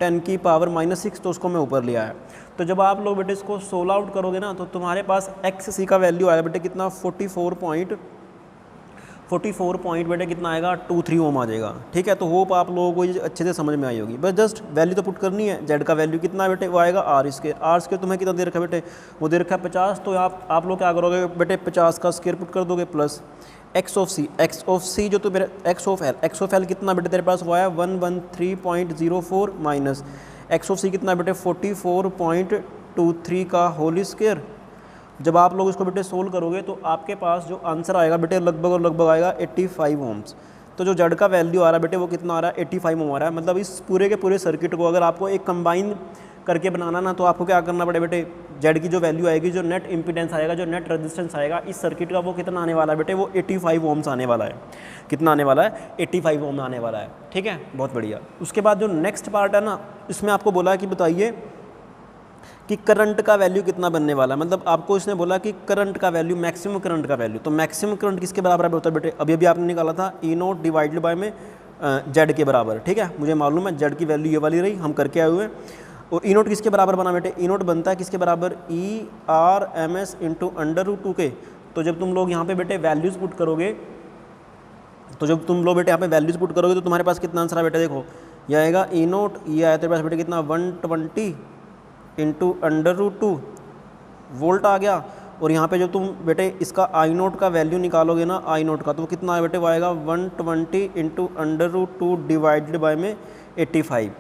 10 की पावर -6, तो उसको मैं ऊपर लिया है। तो जब आप लोग बेटे इसको सोल्व आउट करोगे ना तो तुम्हारे पास एक्स सी का वैल्यू आएगा बेटे कितना 44 पॉइंट बेटे कितना आएगा 23 ओम आ जाएगा। ठीक है, तो होप आप लोगों को ये अच्छे से समझ में आई होगी। बस जस्ट वैल्यू तो पुट करनी है। जेड का वैल्यू कितना है बेटे, वो आएगा आर स्क्वायर तुम्हें कितना दे रखा है बेटे, वो दे रखा है 50। तो आप लोग क्या करोगे बेटे, 50 का स्क्वायर पुट कर दोगे प्लस एक्स ऑफ सी जो तो मेरे एक्स ऑफ एल कितना बेटे तेरे पास वो आया 113.04 माइनस एक्स ऑफ सी कितना बेटे 44.23 का होल स्क्वायर। जब आप लोग इसको बेटे सोल्व करोगे तो आपके पास जो आंसर आएगा बेटे लगभग आएगा 85 ओम्स। तो जो जेड का वैल्यू आ रहा है बेटे वो कितना आ रहा है 85 ओम आ रहा है। मतलब इस पूरे के पूरे सर्किट को अगर आपको एक कंबाइन करके बनाना ना तो आपको क्या करना पड़े बेटे, जेड की जो वैल्यू आएगी, जो नेट इम्पीडेंस आएगा, जो नेट रेजिस्टेंस आएगा इस सर्किट का वो कितना आने वाला है बेटे, वो 85 ओम्स आने वाला है। कितना आने वाला है 85 ओम आने वाला है। ठीक है, बहुत बढ़िया। उसके बाद जो नेक्स्ट पार्ट है ना, इसमें आपको बोला है कि बताइए कि करंट का वैल्यू कितना बनने वाला है। मतलब आपको इसने बोला कि करंट का वैल्यू, मैक्सिमम करंट का वैल्यू। तो मैक्सिमम करंट किसके बराबर होता है बेटे, अभी आपने निकाला था E0 डिवाइडेड बाय में जेड के बराबर। ठीक है, मुझे मालूम है जेड की वैल्यू ये वाली रही, हम करके आए हुए हैं। और E0 किसके बराबर बना बेटे, E0 बनता है किसके बराबर, ERMS इंटू √2 के। तो जब तुम लोग यहाँ पे बेटे वैल्यूज़ पुट करोगे तो तुम्हारे पास कितना आंसर है बेटे, देखो यह आएगा E0, ये आया तेरे पास बेटे कितना 120 इंटू √2 वोल्ट आ गया। और यहाँ पे जब तुम बेटे इसका I0 का वैल्यू निकालोगे ना, I0 का, तो वो कितना है बेटे, वो आएगा 120 इंटू √2 डिवाइडेड बाय में 85।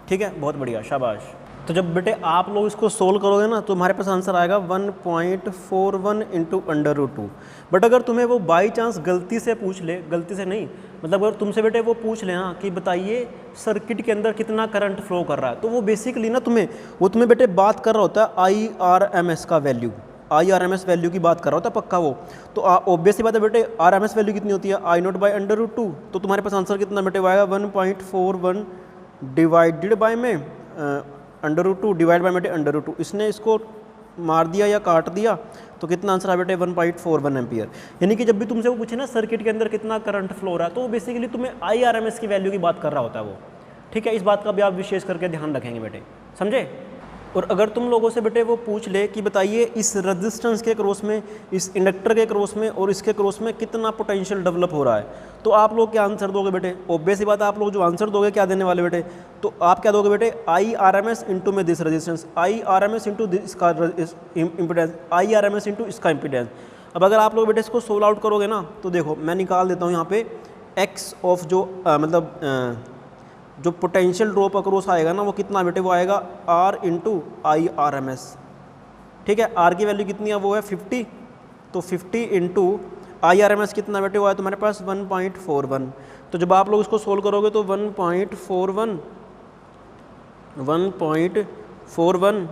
ठीक है, बहुत बढ़िया, शाबाश। तो जब बेटे आप लोग इसको सोल्व करोगे ना तो हमारे पास आंसर आएगा 1.41 इंटू √2। बट अगर तुम्हें वो बाई चांस गलती से पूछ ले, गलती से नहीं मतलब अगर तुमसे बेटे वो पूछ ले ना कि बताइए सर्किट के अंदर कितना करंट फ्लो कर रहा है, तो वो बेसिकली ना तुम्हें बेटे बात कर रहा होता है IRMS का वैल्यू, IRMS वैल्यू की बात कर रहा होता है पक्का वो। तो ऑब्वियस सी बात है बेटे RMS वैल्यू कितनी होती है I0 बाई √2। तो तुम्हारे पास आंसर कितना बेटे आएगा 1.41 डिवाइडेड बाय में √2 डिवाइड बाय बेटे √2। इसने इसको मार दिया या काट दिया तो कितना आंसर आ बेटे 1.41 एम्पियर। यानी कि जब भी तुमसे वो पूछे ना सर्किट के अंदर कितना करंट फ्लो रहा है तो वो बेसिकली तुम्हें IRMS की वैल्यू की बात कर रहा होता है वो। ठीक है, इस बात का भी आप विशेष करके ध्यान रखेंगे बेटे, समझे। और अगर तुम लोगों से बेटे वो पूछ ले कि बताइए इस रेजिस्टेंस के क्रॉस में, इस इंडक्टर के क्रॉस में और इसके क्रॉस में कितना पोटेंशियल डेवलप हो रहा है, तो आप लोग क्या आंसर दोगे बेटे, ऑब्वियस ही बात है आप लोग जो आंसर दोगे क्या देने वाले बेटे, तो आप क्या दोगे बेटे IRMS इंटू में दिस रेजिस्टेंस, IRMS इंटू इसका इम्पिडेंस, IRMS इंटू इसका इम्पिडेंस। अब अगर आप लोग बेटे इसको सोल्व आउट करोगे ना तो देखो मैं निकाल देता हूँ यहाँ पे एक्स ऑफ जो जो पोटेंशियल ड्रॉप अक्रॉस आएगा ना वो कितना बेटे, वो आएगा R इंटू IRMS। ठीक है, R की वैल्यू कितनी है, वो है 50। तो 50 इंटू IRMS कितना बेटे, वो है तुम्हारे पास 1.41। तो जब आप लोग इसको सोल्व करोगे तो 1.41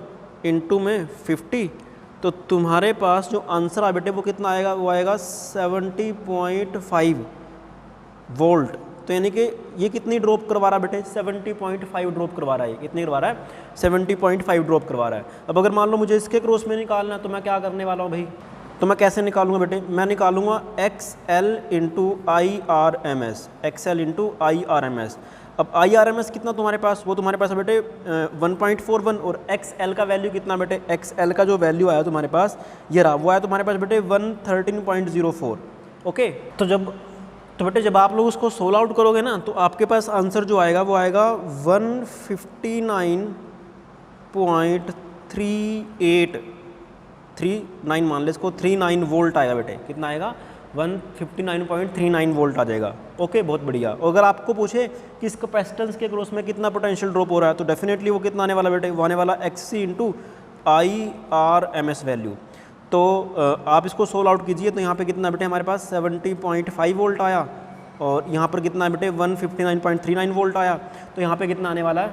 इंटू में 50, तो तुम्हारे पास जो आंसर आ बेटे वो कितना आएगा, वो आएगा 70.5 वोल्ट। तो यानी कि ये कितनी ड्रॉप करवा रहा है बेटे, 70.5 ड्रॉप करवा रहा है। कितनी करवा रहा है, 70.5 ड्रॉप करवा रहा है। अब अगर मान लो मुझे इसके क्रॉस में निकालना है तो मैं क्या करने वाला हूँ भाई, तो मैं कैसे निकालूंगा बेटे, मैं निकालूंगा XL into IRMS, XL into IRMS। अब IRMS कितना तुम्हारे पास, वो तुम्हारे पास है बेटे 1.41 और XL का वैल्यू कितना बेटे, XL का जो वैल्यू आया तुम्हारे पास ये रहा, वो आया तुम्हारे पास बेटे 113.04। ओके, तो बेटे जब आप लोग उसको सोल्व आउट करोगे ना तो आपके पास आंसर जो आएगा वो आएगा 159.3839 मान ले इसको, 39 वोल्ट आएगा बेटे। कितना आएगा, 159.39 वोल्ट आ जाएगा। ओके, बहुत बढ़िया। और अगर आपको पूछे कि इस कैपेसिटेंस के क्रॉस में कितना पोटेंशियल ड्रॉप हो रहा है तो डेफिनेटली वो कितना आने वाला बेटे, वो आने वाला XC इंटू IRMS वैल्यू। तो आप इसको सोल्व आउट कीजिए तो यहाँ पे कितना बेटे हमारे पास 70.5 वोल्ट आया और यहाँ पर कितना बेटे 159.39 वोल्ट आया। तो यहाँ पे कितना आने वाला है,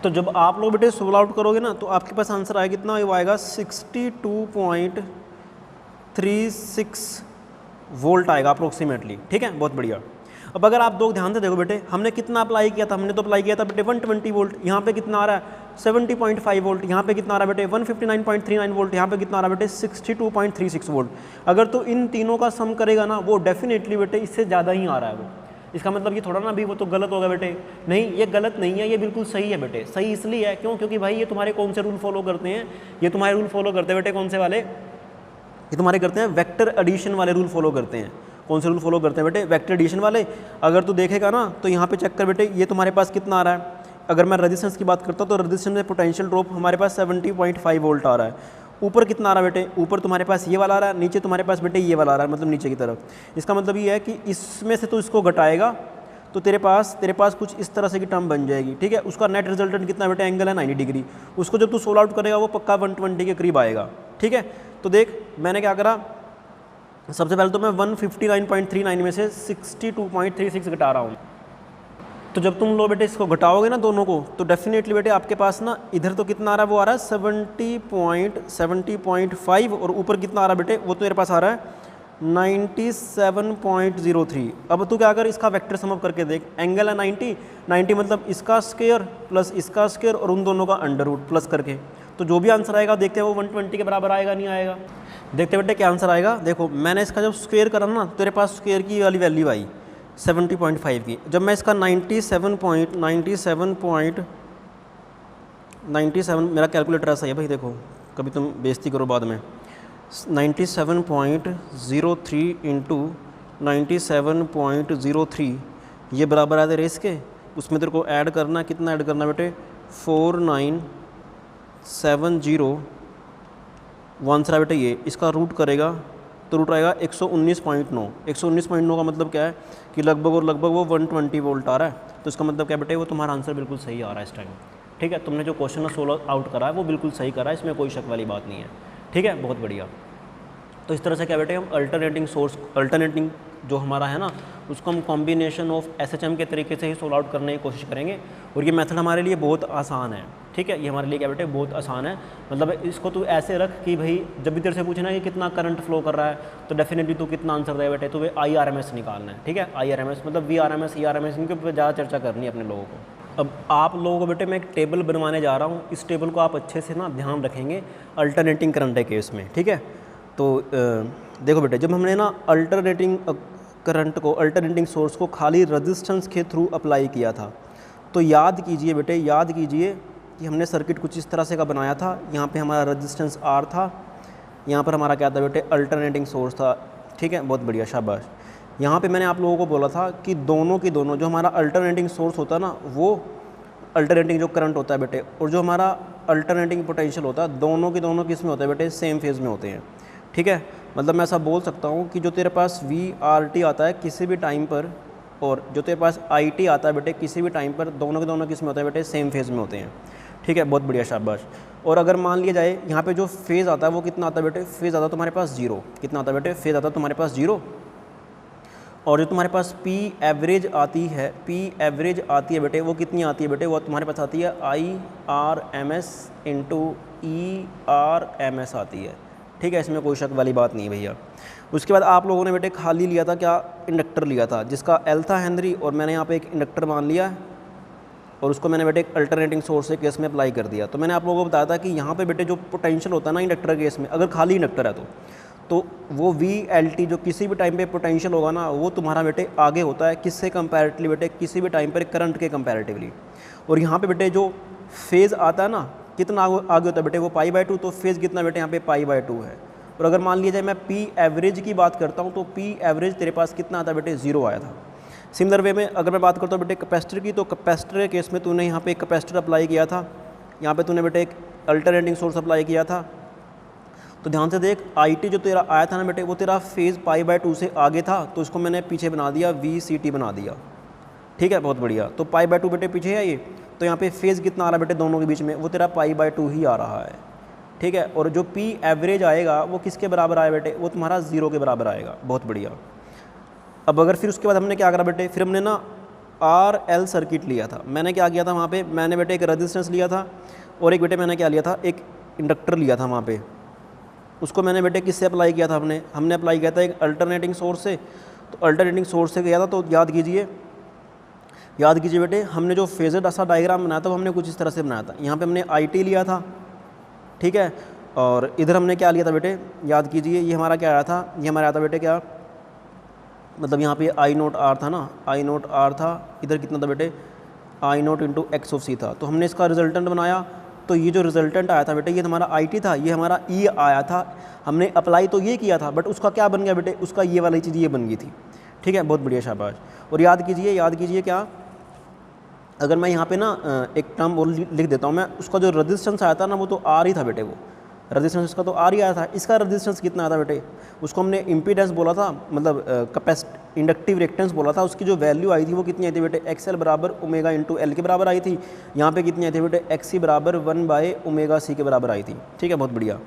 तो जब आप लोग बेटे सोल्व आउट करोगे ना तो आपके पास आंसर आएगा कितना, वो आएगा 62.36 वोल्ट आएगा अप्रोक्सीमेटली। ठीक है, बहुत बढ़िया। अब अगर आप लोग ध्यान से देखो बेटे हमने कितना अप्लाई किया था, हमने तो अप्लाई किया था बेटे 120 वोल्ट। यहाँ पे कितना आ रहा है 70.5 वोल्ट, यहाँ पे कितना आ रहा है बेटे 159.39 वोल्ट, यहाँ पे कितना आ रहा है बेटे 62.36 वोल्ट। अगर तो इन तीनों का सम करेगा ना वो डेफिनेटली बेटे इससे ज़्यादा ही आ रहा है वो। इसका मतलब ये थोड़ा ना भी वो तो गलत होगा बेटे, नहीं ये गलत नहीं है, ये बिल्कुल सही है बेटे। सही इसलिए है क्यों, क्योंकि भाई ये तुम्हारे कौन से रूल फॉलो करते हैं, ये तुम्हारे रूल फॉलो करते हैं बेटे कौन से वाले, ये तुम्हारे करते हैं वेक्टर एडिशन वाले रूल फॉलो करते हैं। कौन से रूल फॉलो करते हैं बेटे, वेक्टर एडिशन वाले। अगर तू देखेगा ना तो यहाँ पे चेक कर बेटे, ये तुम्हारे पास कितना आ रहा है, अगर मैं रेजिस्टेंस की बात करता हूँ तो रेजिस्टेंस में पोटेंशियल ड्रॉप हमारे पास 70.5 वोल्ट आ रहा है। ऊपर कितना आ रहा है बेटे, ऊपर तुम्हारे पास ये वाला आ रहा है, नीचे तुम्हारे पास बेटे ये वाला आ रहा है, मतलब नीचे की तरफ। इसका मतलब ये है कि इसमें से तो इसको घटाएगा तो तेरे पास कुछ इस तरह से की टर्म बन जाएगी, ठीक है। उसका नेट रिजल्टेंट कितना बेटे, एंगल है 90 डिग्री। उसको जब तू सोल्व आउट करेगा वो पक्का 120 के करीब आएगा, ठीक है। तो देख मैंने क्या करा, सबसे पहले तो मैं 159.39 में से 62.36 घटा रहा हूँ। तो जब तुम लोग बेटे इसको घटाओगे ना दोनों को, तो डेफिनेटली बेटे आपके पास ना इधर तो कितना आ रहा है, वो आ रहा है 70.5 और ऊपर कितना आ रहा है बेटे, वो तो मेरे पास आ रहा है 97.03। अब तू क्या कर, इसका वेक्टर सम अप करके देख, एंगल है 90 मतलब इसका स्क्वायर प्लस इसका स्क्वायर और उन दोनों का अंडर रूट प्लस करके, तो जो भी आंसर आएगा देखते हैं वो 120 के बराबर आएगा नहीं आएगा। देखते बेटे क्या आंसर आएगा। देखो मैंने इसका जब स्क्वायर करा ना तेरे पास स्क्वायर की वाली वैल्यू आई 70.5 की। जब मैं इसका 97 मेरा कैलकुलेटर ऐसा है भाई, देखो कभी तुम बेइज्जती करो बाद में। 97.03 इंटू 97.03 ये बराबर है तेरे इसके, उसमें तेरे को ऐड करना, कितना ऐड करना बेटे 4970 आंसर है बेटे ये। इसका रूट करेगा तो रूट आएगा 119.9। 119.9 का मतलब क्या है कि लगभग और लगभग वो 120 वोल्ट आ रहा है। तो इसका मतलब क्या बेटे, वो तुम्हारा आंसर बिल्कुल सही आ रहा है इस टाइम, ठीक है। तुमने जो क्वेश्चन सोल्व आउट करा है वो बिल्कुल सही करा है, इसमें कोई शक वाली बात नहीं है, ठीक है, बहुत बढ़िया। तो इस तरह से क्या बेटे हम अल्टरनेटिंग जो हमारा है ना उसको हम कॉम्बिनेशन ऑफ SHM के तरीके से ही सोल्व आउट करने की कोशिश करेंगे। और ये मेथड हमारे लिए बहुत आसान है, ठीक है, ये हमारे लिए क्या बेटे बहुत आसान है। मतलब इसको तू ऐसे रख कि भाई जब भी तेरे से पूछना कि कितना करंट फ्लो कर रहा है तो डेफिनेटली तू कितना आंसर दे बेटे, तो वे IRMS निकालना है, ठीक है। IRMS मतलब VRMS ERMS, इनके ऊपर ज़्यादा चर्चा करनी है अपने लोगों को। अब आप लोगों को बेटे मैं एक टेबल बनवाने जा रहा हूँ, इस टेबल को आप अच्छे से ना ध्यान रखेंगे अल्टरनेटिंग करंट के केस में, ठीक है। तो देखो बेटे जब हमने ना अल्टरनेटिंग करंट को, अल्टरनेटिंग सोर्स को खाली रेजिस्टेंस के थ्रू अप्लाई किया था, तो याद कीजिए बेटे, याद कीजिए कि हमने सर्किट कुछ इस तरह से का बनाया था। यहाँ पे हमारा रेजिस्टेंस R था, यहाँ पर हमारा क्या था बेटे अल्टरनेटिंग सोर्स था, ठीक है, बहुत बढ़िया शाबाश। यहाँ पे मैंने आप लोगों को बोला था कि दोनों की दोनों जो हमारा अल्टरनेटिंग सोर्स होता है ना वो अल्टरनेटिंग जो करंट होता है बेटे और जो हमारा अल्टरनेटिंग पोटेंशियल होता है दोनों की दोनों किस में होते हैं बेटे, सेम फेज़ में होते हैं, ठीक है। मतलब मैं ऐसा बोल सकता हूँ कि जो तेरे पास VRT आता है किसी भी टाइम पर और जो तेरे पास IT आता है बेटे किसी भी टाइम पर, दोनों के दोनों किस में होते हैं बेटे, सेम फेज़ में होते हैं, ठीक है, बहुत बढ़िया शाबाश। और अगर मान लिया जाए यहाँ पे जो फेज़ आता है वो कितना आता है बेटे, फेज़ आता है तुम्हारे पास 0। कितना आता है बेटे, फेज़ आता है तुम्हारे पास 0। और जो तुम्हारे पास P एवरेज आती है बेटे वो कितनी आती है बेटे, वो तुम्हारे पास आती है IRMS इंटू ERMS आती है, ठीक है, इसमें कोई शक वाली बात नहीं भैया। उसके बाद आप लोगों ने बेटे खाली लिया था क्या, इंडक्टर लिया था जिसका L था हेनरी, और मैंने यहाँ पे एक इंडक्टर मान लिया और उसको मैंने बेटे एक अल्टरनेटिंग सोर्स के केस में अप्लाई कर दिया। तो मैंने आप लोगों को बताया था कि यहाँ पे बेटे जो पोटेंशियल होता है ना इंडक्टर केस में, अगर खाली इंडक्टर है तो वो VLT जो किसी भी टाइम पे पोटेंशियल होगा ना वो तुम्हारा बेटे आगे होता है किससे कंपैरेटिवली बेटे, किसी भी टाइम पर करंट के कंपैरेटिवली। और यहाँ पे बेटे जो फेज़ आता है ना कितना आगे होता है बेटे, वो π/2, तो फेज़ कितना बेटे यहाँ पे π/2 है। और अगर मान लिया जाए मैं P एवरेज की बात करता हूँ तो P एवरेज तेरे पास कितना आता है बेटे, 0 आया था। सिमिलर वे में अगर मैं बात करता हूँ बेटे कैपेसिटर की, तो कैपेसिटर के केस में तूने यहाँ पे एक कैपेसिटर अप्लाई किया था, यहाँ पे तूने बेटे एक अल्टरनेटिंग सोर्स अप्लाई किया था। तो ध्यान से देख IT जो तेरा आया था ना बेटे वो तेरा फेज़ π/2 से आगे था, तो इसको मैंने पीछे बना दिया, VCT बना दिया, ठीक है, बहुत बढ़िया। तो π/2 बेटे पीछे है ये, तो यहाँ पे फेज़ कितना आ रहा है बेटे दोनों के बीच में, वो तेरा π/2 ही आ रहा है, ठीक है। और जो P एवरेज आएगा वो किसके बराबर आया बेटे, वो तुम्हारा 0 के बराबर आएगा, बहुत बढ़िया। अब अगर फिर उसके बाद हमने क्या करा बेटे, फिर हमने ना RL सर्किट लिया था। मैंने क्या किया था वहाँ पे, मैंने बेटे एक रेजिस्टेंस लिया था और एक बेटे मैंने क्या लिया था, एक इंडक्टर लिया था वहाँ पे। उसको मैंने बेटे किससे अप्लाई किया था, हमने अप्लाई किया था एक अल्टरनेटिंग सोर्स से। तो अल्टरनेटिंग सोर्स से किया था, तो याद कीजिए याद कीजिए बेटे, हमने जो फेजर सा डायग्राम बनाया था वो हमने कुछ इस तरह से बनाया था। यहाँ पे हमने IT लिया था, ठीक है, और इधर हमने क्या लिया था बेटे, याद कीजिए, ये हमारा क्या आया था, ये हमारा आया था बेटे क्या, मतलब यहाँ पे I0R था ना, I0R था, इधर कितना था बेटे, I0 into X of C था। तो हमने इसका रिजल्टेंट बनाया, तो ये जो रिजल्टेंट आया था बेटे, ये हमारा IT था, ये हमारा E आया था, हमने अप्लाई तो ये किया था, बट उसका क्या बन गया बेटे, उसका ये वाली चीज़ ये बन गई थी। ठीक है, बहुत बढ़िया, शाबाश। और याद कीजिए क्या, अगर मैं यहाँ पे ना एक टर्म और लिख देता हूँ मैं, उसका जो रेजिस्टेंस आया था ना वो तो R ही था बेटे, वो रेजिस्टेंस इसका तो R ही आया था। इसका रेजिस्टेंस कितना आया था बेटे, उसको हमने इम्पीडेंस बोला था, मतलब कैपेसिटी इंडक्टिव रिएक्टेंस बोला था। उसकी जो वैल्यू आई थी वो कितनी आई थी बेटे, XL बराबर ओमेगा इंटू एल के बराबर आई थी। यहाँ पे कितनी आई थी बेटे, XC बराबर 1/ओमेगा C के बराबर आई थी। ठीक है, बहुत बढ़िया।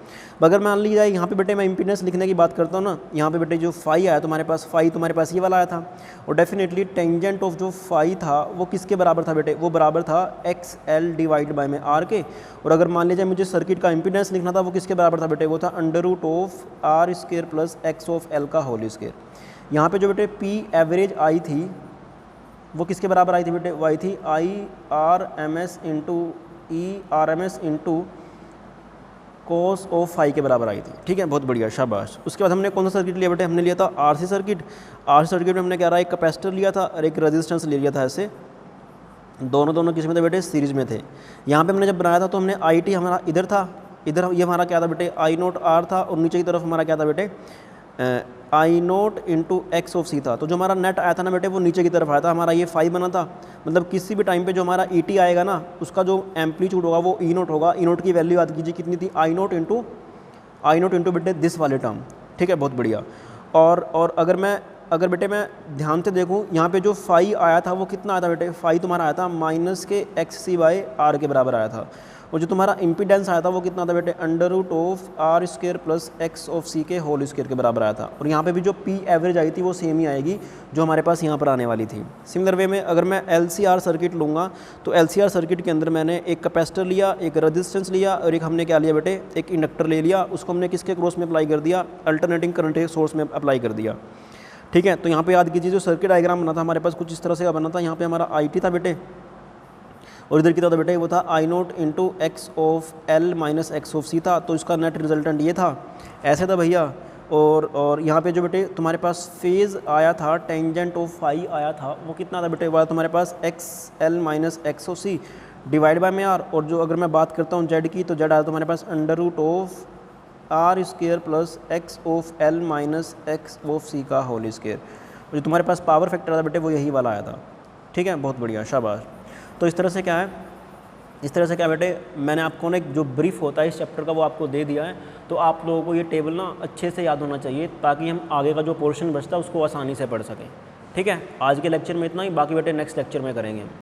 अगर मान ली जाए यहाँ पे बेटे मैं इम्पीडेंस लिखने की बात करता हूँ ना, यहाँ पे बेटे जो फाई आया तुम्हारे पास, फाई तुम्हारे पास ये वाला आया था, और डेफिनेटली टेंजेंट ऑफ जो फाई था वो किसके बराबर था बेटे, वो बराबर था XL डिवाइड बाय में R के। और अगर मान लीजिए मुझे सर्किट का इम्पीडेंस लिखना था, वो किसके बराबर था बेटे, वो था √R² plus X of L का होल स्क्वायर। यहाँ पे जो बेटे P एवरेज आई थी वो किसके बराबर आई थी बेटे, वो आई थी IRMS into ERMS into cos of phi के बराबर आई थी। ठीक है, बहुत बढ़िया, शाबाश। उसके बाद हमने कौन सा सर्किट लिया बेटे, हमने लिया था RC सर्किट। RC सर्किट में हमने क्या रहा, एक कैपेसिटर लिया था और एक रेजिस्टेंस ले लिया था। ऐसे दोनों किस में थे बेटे, सीरीज में थे। यहाँ पे हमने जब बनाया था तो हमने IT हमारा इधर था, इधर ये हमारा क्या था बेटे, I0R था, और नीचे की तरफ हमारा क्या था बेटे, I0 into X of C था। तो जो हमारा नेट आया था ना बेटे वो नीचे की तरफ आया था, हमारा ये फाई बना था। मतलब किसी भी टाइम पे जो हमारा ET आएगा ना, उसका जो एम्पलीट्यूड होगा वो E0 होगा। E0 की वैल्यू याद कीजिए कितनी थी, I0 इंटू बेटे दिस वाले टर्म। ठीक है, बहुत बढ़िया। और अगर बेटे मैं ध्यान से देखूँ, यहाँ पे जो फाई आया था वो कितना आया था बेटे, फाई तुम्हारा आया था -XC/R के बराबर आया था। और जो तुम्हारा इम्पीडेंस आया था वो कितना था बेटे, √R² plus X of C के होल स्क्वायर के बराबर आया था। और यहाँ पे भी जो P एवरेज आई थी वो सेम ही आएगी जो हमारे पास यहाँ पर आने वाली थी। सिमिलर वे में अगर मैं LCR सर्किट लूँगा तो LCR सर्किट के अंदर मैंने एक कैपेसिटर लिया, एक रेजिस्टेंस लिया, और एक हमने क्या लिया बेटे, एक इंडक्टर ले लिया। उसको हमने किसके क्रॉस में अप्लाई कर दिया, अल्टरनेटिंग करंट सोर्स में अप्लाई कर दिया। ठीक है, तो यहाँ पे याद कीजिए जो सर्किट डायग्राम बना था हमारे पास कुछ इस तरह से बना था। यहाँ पे हमारा IT था बेटे, और इधर कितना था बेटे, वो था I0 into X of L minus X of C था। तो इसका नेट रिजल्टेंट ये था, ऐसे था भैया। और यहाँ पे जो बेटे तुम्हारे पास फेज़ आया था, टेंजेंट ऑफ फाई आया था, वो कितना था बेटे, वो तुम्हारे पास XL minus X of C divide by में R। और जो अगर मैं बात करता हूँ Z की, तो Z आया तुम्हारे पास √R² plus X of L minus X of C का होल स्क्वायर। जो तुम्हारे पास पावर फैक्टर था बेटे वो यही वाला आया था। ठीक है, बहुत बढ़िया, शाबाश। तो इस तरह से क्या है, इस तरह से क्या बेटे, मैंने आपको ना एक जो ब्रीफ होता है इस चैप्टर का वो आपको दे दिया है। तो आप लोगों को ये टेबल ना अच्छे से याद होना चाहिए ताकि हम आगे का जो पोर्शन बचता है उसको आसानी से पढ़ सकें। ठीक है, आज के लेक्चर में इतना ही, बाकी बेटे नेक्स्ट लेक्चर में करेंगे।